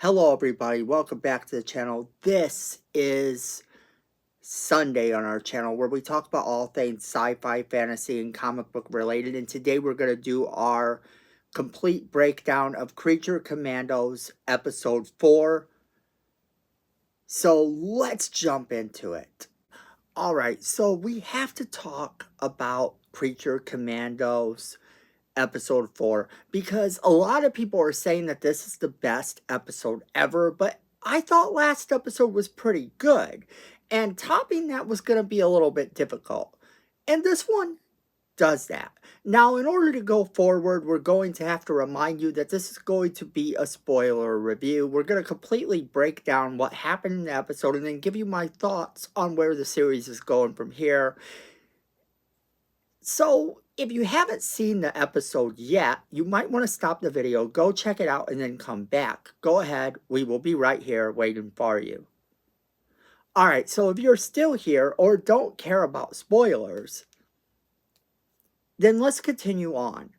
Hello everybody, welcome back to the channel. This is Sunday on our channel where we talk about all things sci-fi, fantasy, and comic book related. And today we're going to do our complete breakdown of Creature Commandos episode 4. So let's jump into it. Alright, so we have to talk about Creature Commandos episode 4 because a lot of people are saying that this is the best episode ever, but I thought last episode was pretty good, and topping that was going to be a little bit difficult, and this one does that. Now, in order to go forward, we're going to have to remind you that this is going to be a spoiler review. We're going to completely break down what happened in the episode and then give you my thoughts on where the series is going from here. So, if you haven't seen the episode yet, you might want to stop the video, go check it out, and then come back. Go ahead, we will be right here waiting for you. Alright, so if you're still here or don't care about spoilers, then let's continue on.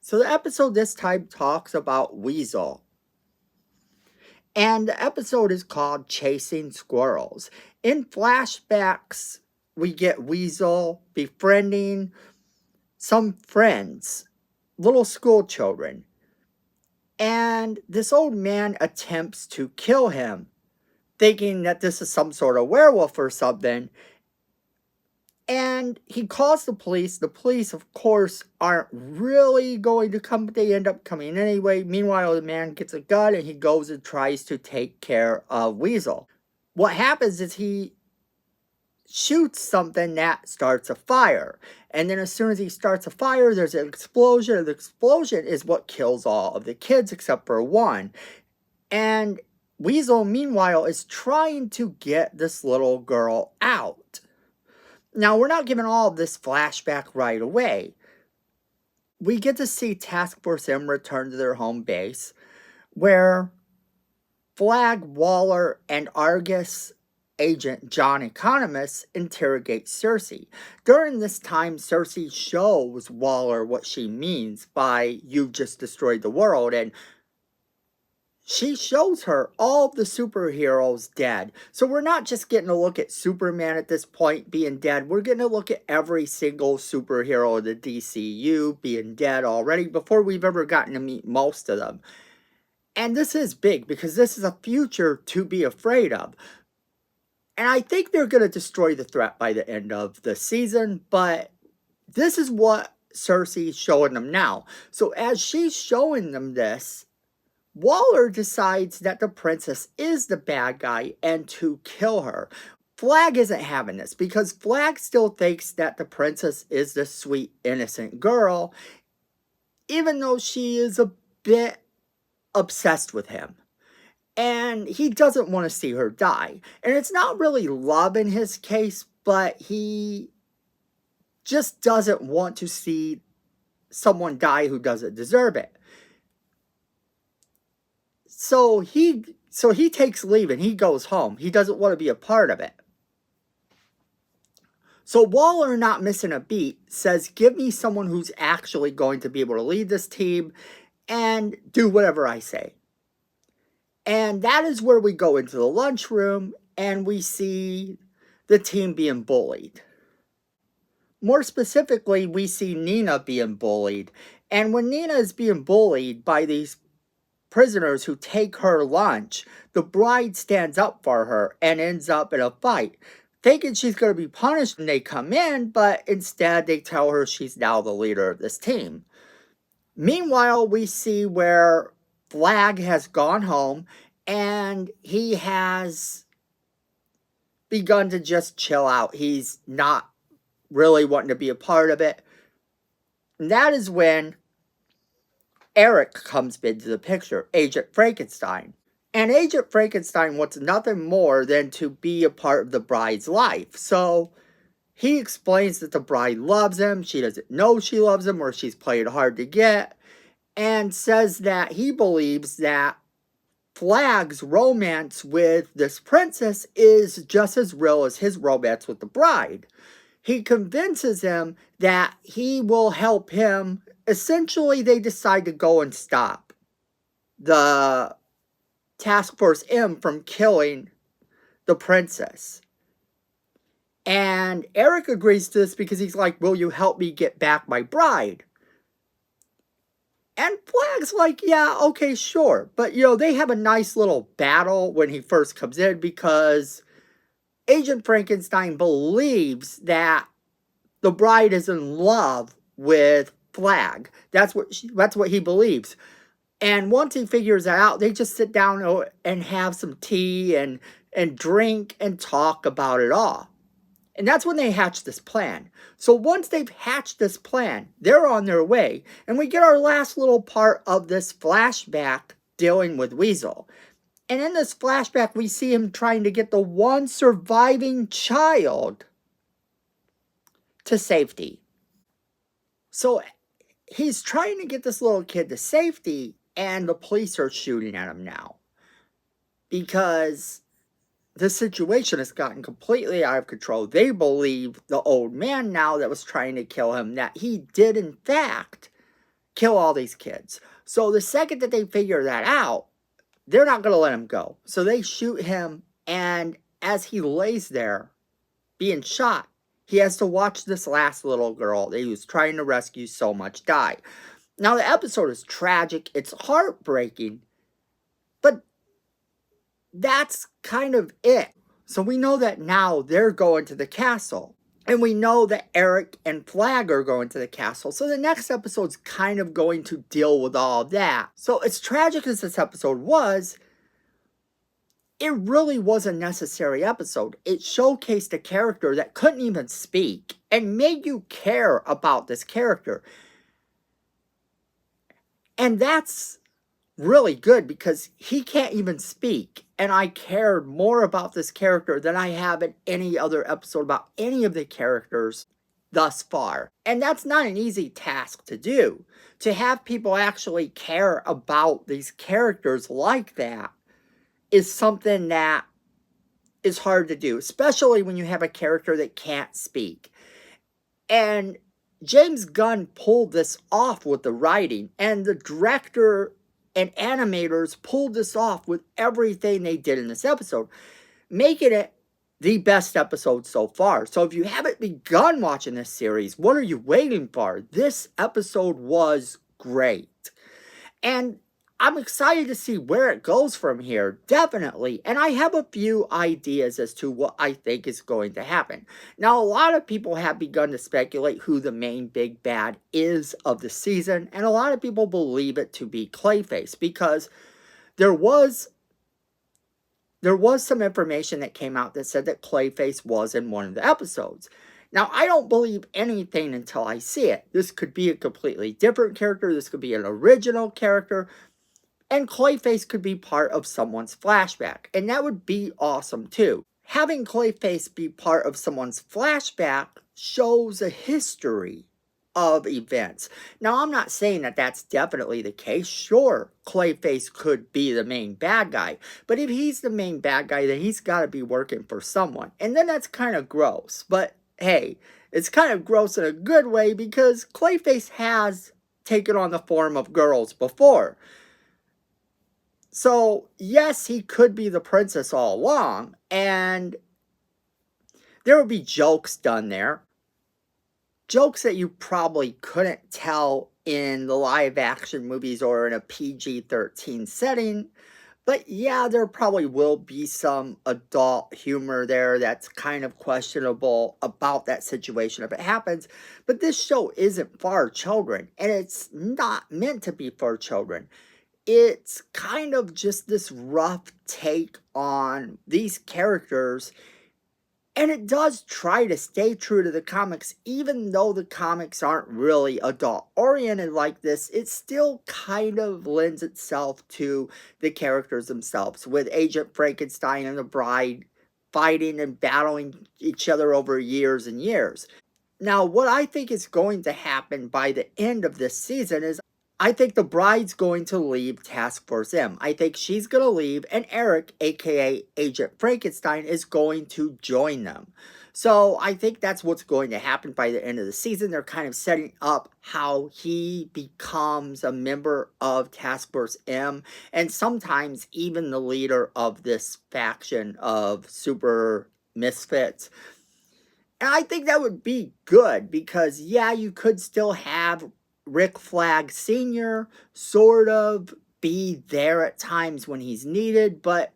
So the episode this time talks about Weasel. And the episode is called Chasing Squirrels. In flashbacks, we get Weasel befriending some friends, little school children, and this old man attempts to kill him, thinking that this is some sort of werewolf or something, and he calls the police. The police, of course, aren't really going to come, but they end up coming anyway. Meanwhile, the man gets a gun and he goes and tries to take care of Weasel. What happens is he shoots something that starts a fire, and then as soon as he starts a fire, there's an explosion, and the explosion is what kills all of the kids except for one. And Weasel, meanwhile, is trying to get this little girl out. Now, we're not given all of this flashback right away. We get to see Task Force M return to their home base, where Flag, Waller, and Argus agent John Economist interrogates Cersei. During this time, Cersei shows Waller what she means by "you've just destroyed the world," and she shows her all of the superheroes dead. So we're not just getting a look at Superman at this point being dead. We're getting a look at every single superhero of the DCU being dead already before we've ever gotten to meet most of them. And this is big because this is a future to be afraid of. And I think they're going to destroy the threat by the end of the season, but this is what Cersei's showing them now. So as she's showing them this, Waller decides that the princess is the bad guy and to kill her. Flag isn't having this because Flag still thinks that the princess is the sweet, innocent girl, even though she is a bit obsessed with him. And he doesn't want to see her die. And it's not really love in his case, but he just doesn't want to see someone die who doesn't deserve it. So he takes leave and he goes home. He doesn't want to be a part of it. So Waller, not missing a beat, says, "Give me someone who's actually going to be able to lead this team and do whatever I say." And that is where we go into the lunchroom and we see the team being bullied. More specifically, we see Nina being bullied. And when Nina is being bullied by these prisoners who take her lunch, the bride stands up for her and ends up in a fight, thinking she's going to be punished when they come in, but instead they tell her she's now the leader of this team. Meanwhile, we see where Flag has gone home and he has begun to just chill out. He's not really wanting to be a part of it. And that is when Eric comes into the picture, Agent Frankenstein. And Agent Frankenstein wants nothing more than to be a part of the bride's life. So he explains that the bride loves him. She doesn't know she loves him or she's played hard to get. And says that he believes that Flag's romance with this princess is just as real as his romance with the bride. He convinces him that he will help him. Essentially, they decide to go and stop the Task Force M from killing the princess. And Eric agrees to this because he's like, will you help me get back my bride? And Flag's like, yeah, okay, sure. But, they have a nice little battle when he first comes in because Agent Frankenstein believes that the bride is in love with Flag. That's what he believes. And once he figures that out, they just sit down and have some tea and drink and talk about it all. And that's when they hatch this plan. So once they've hatched this plan, they're on their way. And we get our last little part of this flashback dealing with Weasel. And in this flashback, we see him trying to get the one surviving child to safety. So he's trying to get this little kid to safety, and the police are shooting at him now. Because the situation has gotten completely out of control. They believe the old man now that was trying to kill him, that he did in fact kill all these kids. So the second that they figure that out, they're not going to let him go. So they shoot him, and as he lays there being shot, he has to watch this last little girl that he was trying to rescue so much die. Now the episode is tragic, it's heartbreaking, but that's kind of it. So we know that now they're going to the castle. And we know that Eric and Flag are going to the castle. So the next episode's kind of going to deal with all of that. So as tragic as this episode was, it really was a necessary episode. It showcased a character that couldn't even speak and made you care about this character. And that's really good because he can't even speak, and I cared more about this character than I have in any other episode about any of the characters thus far. And that's not an easy task to do, to have people actually care about these characters like that is something that is hard to do, especially when you have a character that can't speak. And James Gunn pulled this off with the writing, and the director and animators pulled this off with everything they did in this episode, making it the best episode so far. So if you haven't begun watching this series, what are you waiting for? This episode was great. And I'm excited to see where it goes from here, definitely. And I have a few ideas as to what I think is going to happen. Now, a lot of people have begun to speculate who the main big bad is of the season, and a lot of people believe it to be Clayface, because there was some information that came out that said that Clayface was in one of the episodes. Now, I don't believe anything until I see it. This could be a completely different character. This could be an original character. And Clayface could be part of someone's flashback. And that would be awesome too. Having Clayface be part of someone's flashback shows a history of events. Now, I'm not saying that that's definitely the case. Sure, Clayface could be the main bad guy. But if he's the main bad guy, then he's got to be working for someone. And then that's kind of gross. But hey, it's kind of gross in a good way because Clayface has taken on the form of girls before. So, yes, he could be the princess all along, and there would be jokes done there. Jokes that you probably couldn't tell in the live-action movies or in a PG-13 setting. But yeah, there probably will be some adult humor there that's kind of questionable about that situation if it happens. But this show isn't for children, and it's not meant to be for children. It's kind of just this rough take on these characters, and it does try to stay true to the comics, even though the comics aren't really adult-oriented like this. It still kind of lends itself to the characters themselves, with Agent Frankenstein and the Bride fighting and battling each other over years and years. Now, what I think is going to happen by the end of this season is I think the Bride's going to leave Task Force M. I think she's going to leave, and Eric, aka Agent Frankenstein, is going to join them. So I think that's what's going to happen by the end of the season. They're kind of setting up how he becomes a member of Task Force M, and sometimes even the leader of this faction of super misfits. And I think that would be good because, yeah, you could still have Rick Flag Sr. sort of be there at times when he's needed, but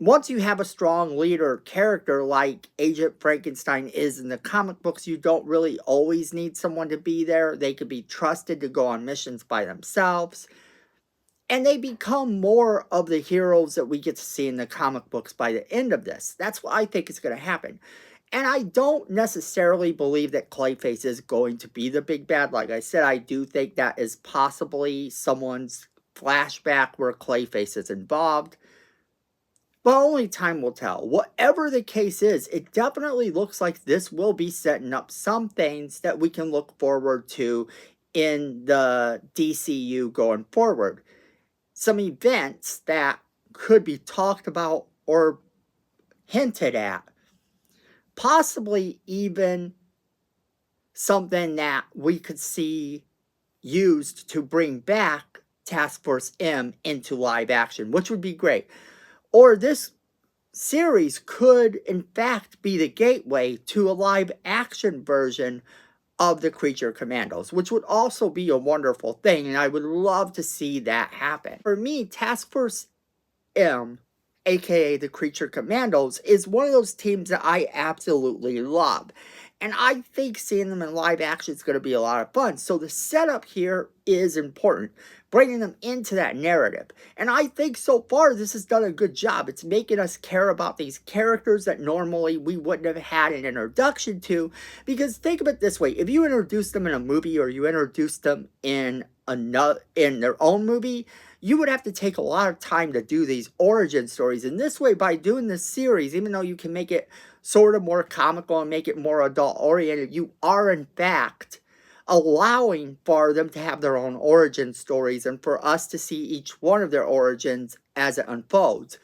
once you have a strong leader character like Agent Frankenstein is in the comic books, you don't really always need someone to be there. They could be trusted to go on missions by themselves. And they become more of the heroes that we get to see in the comic books by the end of this. That's what I think is going to happen. And I don't necessarily believe that Clayface is going to be the big bad. Like I said, I do think that is possibly someone's flashback where Clayface is involved. But only time will tell. Whatever the case is, it definitely looks like this will be setting up some things that we can look forward to in the DCU going forward. Some events that could be talked about or hinted at. Possibly even something that we could see used to bring back Task Force M into live action, which would be great. Or this series could, in fact, be the gateway to a live action version of the Creature Commandos, which would also be a wonderful thing, and I would love to see that happen. For me, Task Force M, aka the Creature Commandos, is one of those teams that I absolutely love. And I think seeing them in live action is going to be a lot of fun. So the setup here is important, bringing them into that narrative. And I think so far this has done a good job. It's making us care about these characters that normally we wouldn't have had an introduction to. Because think of it this way, if you introduced them in a movie or you introduced them in their own movie, you would have to take a lot of time to do these origin stories. And this way, by doing this series, even though you can make it sort of more comical and make it more adult oriented, you are in fact allowing for them to have their own origin stories and for us to see each one of their origins as it unfolds.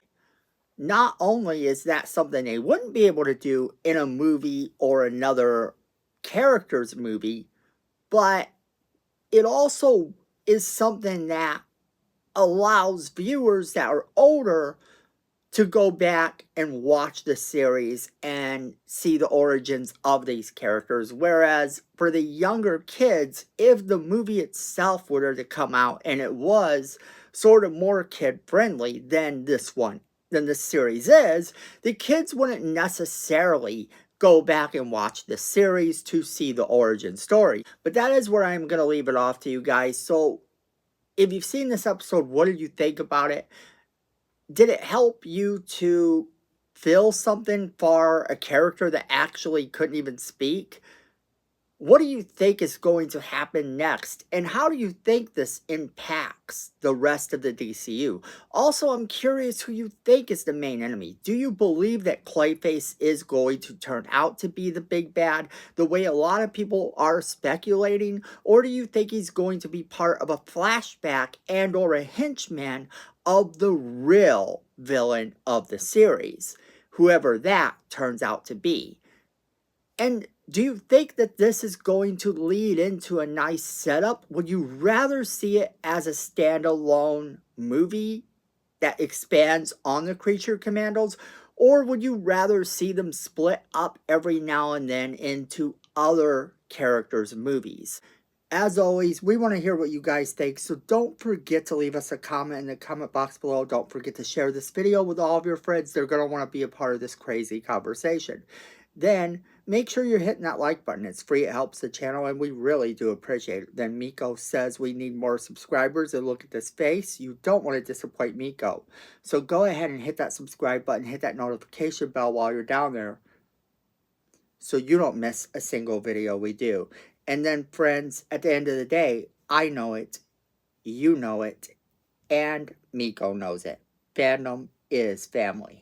Not only is that something they wouldn't be able to do in a movie or another character's movie, but it also is something that allows viewers that are older to go back and watch the series and see the origins of these characters. Whereas for the younger kids, if the movie itself were to come out and it was sort of more kid friendly than this series is, the kids wouldn't necessarily go back and watch the series to see the origin story. But that is where I'm going to leave it off to you guys. So if you've seen this episode, what did you think about it? Did it help you to feel something for a character that actually couldn't even speak? What do you think is going to happen next? And how do you think this impacts the rest of the DCU? Also, I'm curious who you think is the main enemy. Do you believe that Clayface is going to turn out to be the big bad the way a lot of people are speculating? Or do you think he's going to be part of a flashback and or a henchman of the real villain of the series? Whoever that turns out to be. And do you think that this is going to lead into a nice setup? Would you rather see it as a standalone movie that expands on the Creature Commandos? Or would you rather see them split up every now and then into other characters' movies? As always, we want to hear what you guys think, so don't forget to leave us a comment in the comment box below. Don't forget to share this video with all of your friends. They're going to want to be a part of this crazy conversation. Then, make sure you're hitting that like button. It's free, it helps the channel, and we really do appreciate it. Then Miko says we need more subscribers, and look at this face. You don't want to disappoint Miko. So go ahead and hit that subscribe button, hit that notification bell while you're down there, so you don't miss a single video we do. And then, friends, at the end of the day, I know it, you know it, and Miko knows it. Fandom is family.